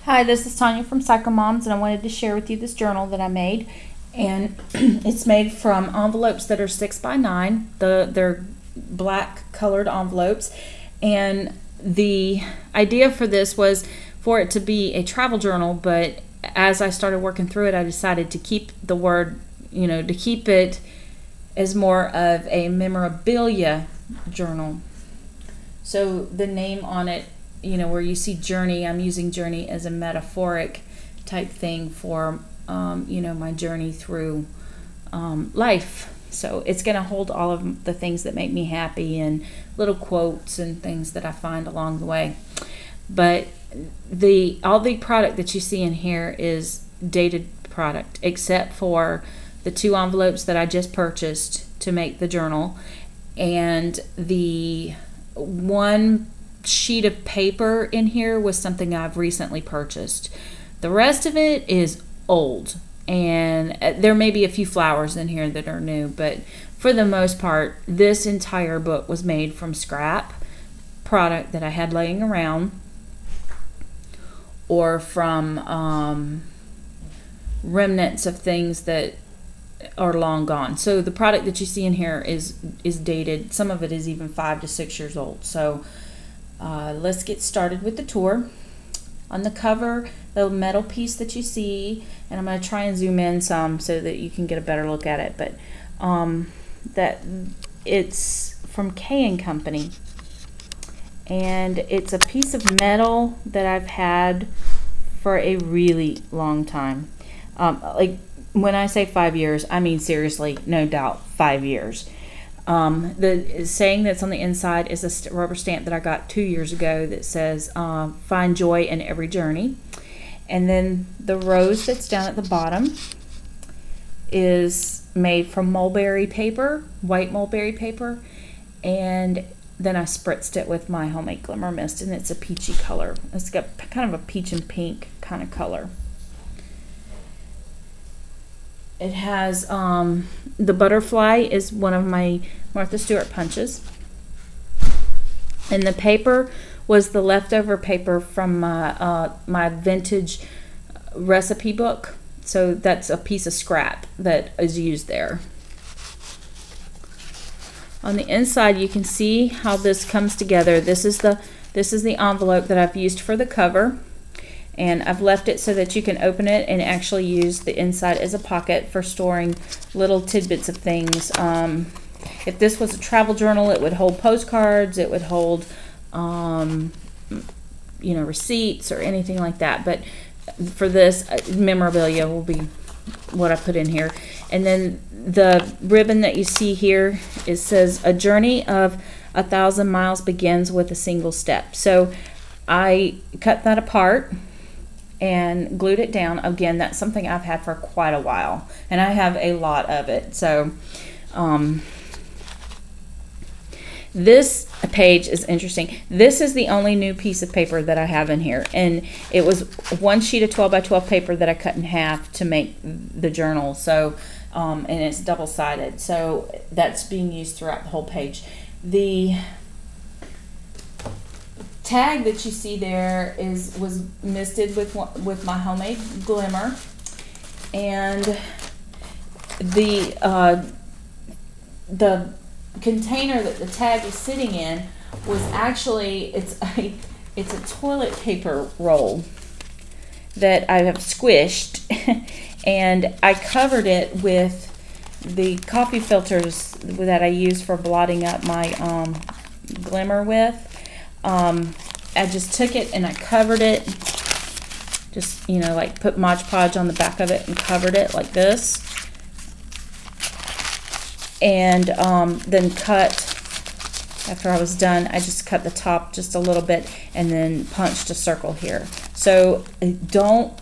Hi, this is Tanya from Psycho Moms, and I wanted to share with you this journal that I made. And it's made from envelopes that are 6x9. They're black colored envelopes. And the idea for this was for it to be a travel journal, but as I started working through it, I decided to keep the word, to keep it as more of a memorabilia journal. So the name on it, where you see journey, I'm using journey as a metaphoric type thing for, my journey through life. So it's going to hold all of the things that make me happy and little quotes and things that I find along the way. But all the product that you see in here is dated product, except for the 2 envelopes that I just purchased to make the journal, and the 1 sheet of paper in here was something I've recently purchased. The rest of it is old, and there may be a few flowers in here that are new, but for the most part, this entire book was made from scrap product that I had laying around, or from remnants of things that are long gone. So the product that you see in here is dated. Some of it is even 5 to 6 years old. So let's get started with the tour. On the cover, the metal piece that you see, and I'm going to try and zoom in some so that you can get a better look at it, but that it's from K & Company, and it's a piece of metal that I've had for a really long time. Like when I say 5 years, I mean seriously, no doubt 5 years. The saying that's on the inside is a rubber stamp that I got 2 years ago that says, find joy in every journey. And then the rose that's down at the bottom is made from mulberry paper, white mulberry paper. And then I spritzed it with my homemade glimmer mist, and it's a peachy color. It's got kind of a peach and pink kind of color. It has, the butterfly is one of my Martha Stewart punches. And the paper was the leftover paper from my vintage recipe book. So that's a piece of scrap that is used there. On the inside, you can see how this comes together. This is the envelope that I've used for the cover. And I've left it so that you can open it and actually use the inside as a pocket for storing little tidbits of things. If this was a travel journal, it would hold postcards, it would hold, receipts or anything like that. But for this, memorabilia will be what I put in here. And then the ribbon that you see here, it says, a journey of 1,000 miles begins with a single step. So I cut that apart and glued it down. Again, that's something I've had for quite a while, and I have a lot of it. So this page is interesting. This is the only new piece of paper that I have in here, and it was 1 sheet of 12 by 12 paper that I cut in half to make the journal. So and it's double-sided, so that's being used throughout the whole page. The tag that you see there was misted with my homemade glimmer, and the container that the tag is sitting in was actually it's a toilet paper roll that I have squished and I covered it with the coffee filters that I use for blotting up my glimmer with. I just took it and I covered it, just like put Mod Podge on the back of it and covered it like this, and then cut, after I was done, I just cut the top just a little bit and then punched a circle here. So don't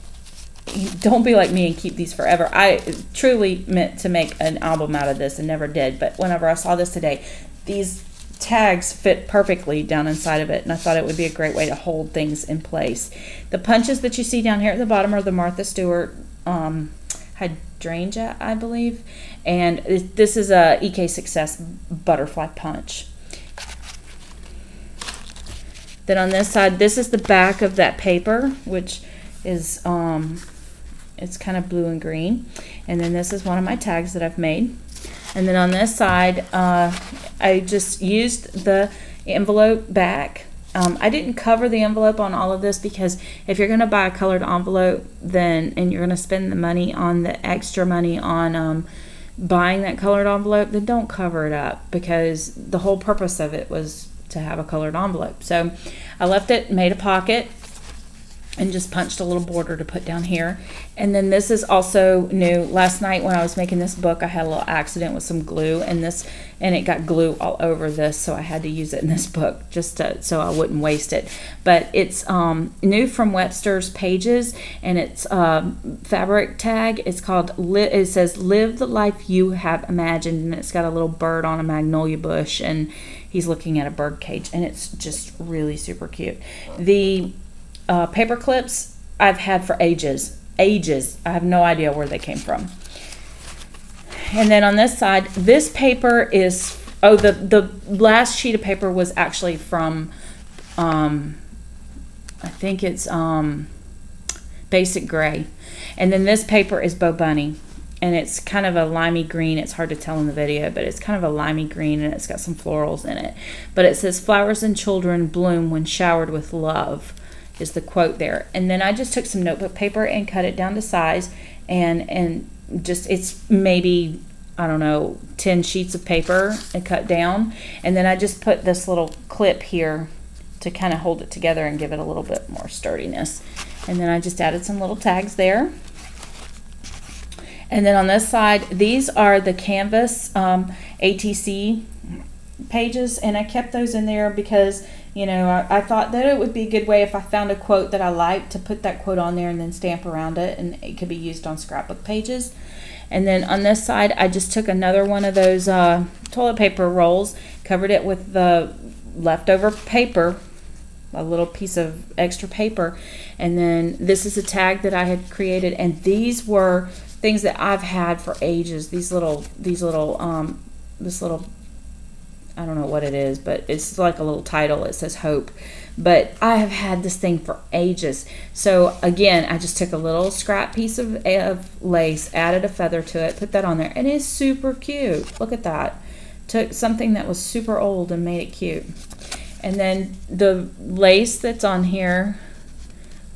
be like me and keep these forever. I truly meant to make an album out of this and never did, but whenever I saw this today, these tags fit perfectly down inside of it, and I thought it would be a great way to hold things in place. The punches that you see down here at the bottom are the Martha Stewart hydrangea, I believe, and this is a EK Success butterfly punch. Then on this side, this is the back of that paper, which is it's kind of blue and green. And then this is one of my tags that I've made. And then on this side, I just used the envelope back. I didn't cover the envelope on all of this because if you're going to buy a colored envelope, then and you're going to spend the money on the extra money on buying that colored envelope, then don't cover it up, because the whole purpose of it was to have a colored envelope. So I left it, made a pocket, and just punched a little border to put down here. And then this is also new. Last night when I was making this book, I had a little accident with some glue and it got glue all over this, so I had to use it in this book just so I wouldn't waste it. But it's new from Webster's Pages, and it's fabric tag. It's called, it says "Live the Life You Have Imagined," and it's got a little bird on a magnolia bush, and he's looking at a bird cage, and it's just really super cute. The paper clips I've had for ages. I have no idea where they came from. And then on this side, this paper is, the last sheet of paper was actually from, I think it's Basic Gray. And then this paper is Bo Bunny. And it's kind of a limey green. It's hard to tell in the video, but it's kind of a limey green, and it's got some florals in it. But it says, "Flowers and children bloom when showered with love," is the quote there. And then I just took some notebook paper and cut it down to size, and just, it's maybe, I don't know, 10 sheets of paper and cut down. And then I just put this little clip here to kind of hold it together and give it a little bit more sturdiness. And then I just added some little tags there. And then on this side, these are the Canvas ATC pages, and I kept those in there because, you know, I thought that it would be a good way if I found a quote that I liked to put that quote on there and then stamp around it, and it could be used on scrapbook pages. And then on this side, I just took another one of those toilet paper rolls, covered it with the leftover paper, a little piece of extra paper, and then this is a tag that I had created, and these were things that I've had for ages. This little I don't know what it is, but it's like a little title. It says Hope. But I have had this thing for ages. So again, I just took a little scrap piece of lace, added a feather to it, put that on there, and it's super cute. Look at that. Took something that was super old and made it cute. And then the lace that's on here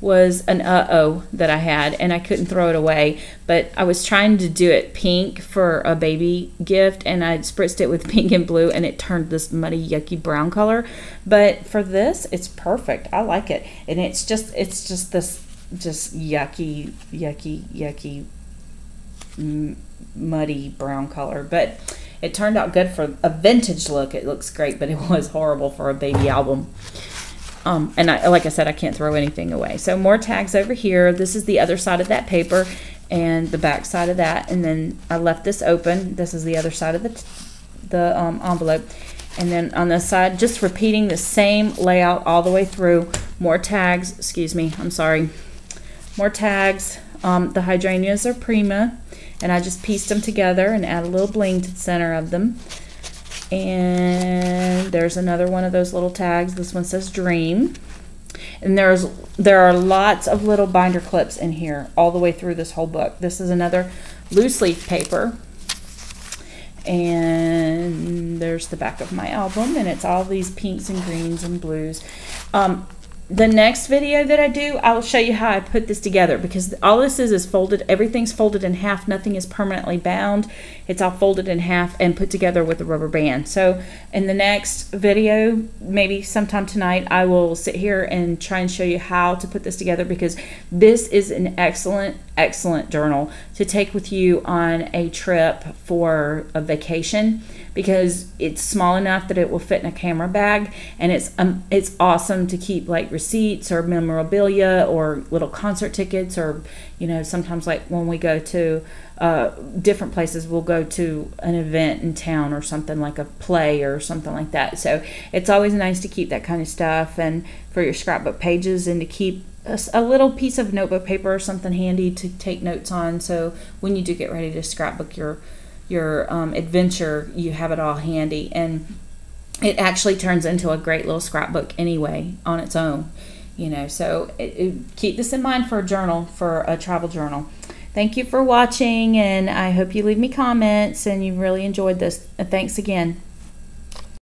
was an that I had, and I couldn't throw it away, but I was trying to do it pink for a baby gift, and I spritzed it with pink and blue, and it turned this muddy, yucky brown color. But for this, it's perfect. I like it, and it's just this yucky muddy brown color, but it turned out good for a vintage look. It looks great, but it was horrible for a baby album. And like I said, I can't throw anything away. So more tags over here. This is the other side of that paper and the back side of that. And then I left this open. This is the other side of the envelope. And then on this side, just repeating the same layout all the way through. More tags. Excuse me. I'm sorry. More tags. The hydrangeas are Prima. And I just pieced them together and add a little bling to the center of them. And there's another one of those little tags. This one says Dream. And there are lots of little binder clips in here all the way through this whole book. This is another loose leaf paper. And there's the back of my album, and it's all these pinks and greens and blues. The next video that I do, I will show you how I put this together, because all this is folded. Everything's folded in half. Nothing is permanently bound. It's all folded in half and put together with a rubber band. So in the next video, maybe sometime tonight, I will sit here and try and show you how to put this together, because this is an excellent journal to take with you on a trip for a vacation, because it's small enough that it will fit in a camera bag, and it's awesome to keep like receipts or memorabilia or little concert tickets, or sometimes like when we go to different places, we'll go to an event in town or something, like a play or something like that. So it's always nice to keep that kind of stuff, and for your scrapbook pages, and to keep a little piece of notebook paper or something handy to take notes on, so when you do get ready to scrapbook your adventure, you have it all handy. And it actually turns into a great little scrapbook anyway on its own. you know. So keep this in mind for a journal, for a travel journal. Thank you for watching, and I hope you leave me comments and you really enjoyed this. Thanks again.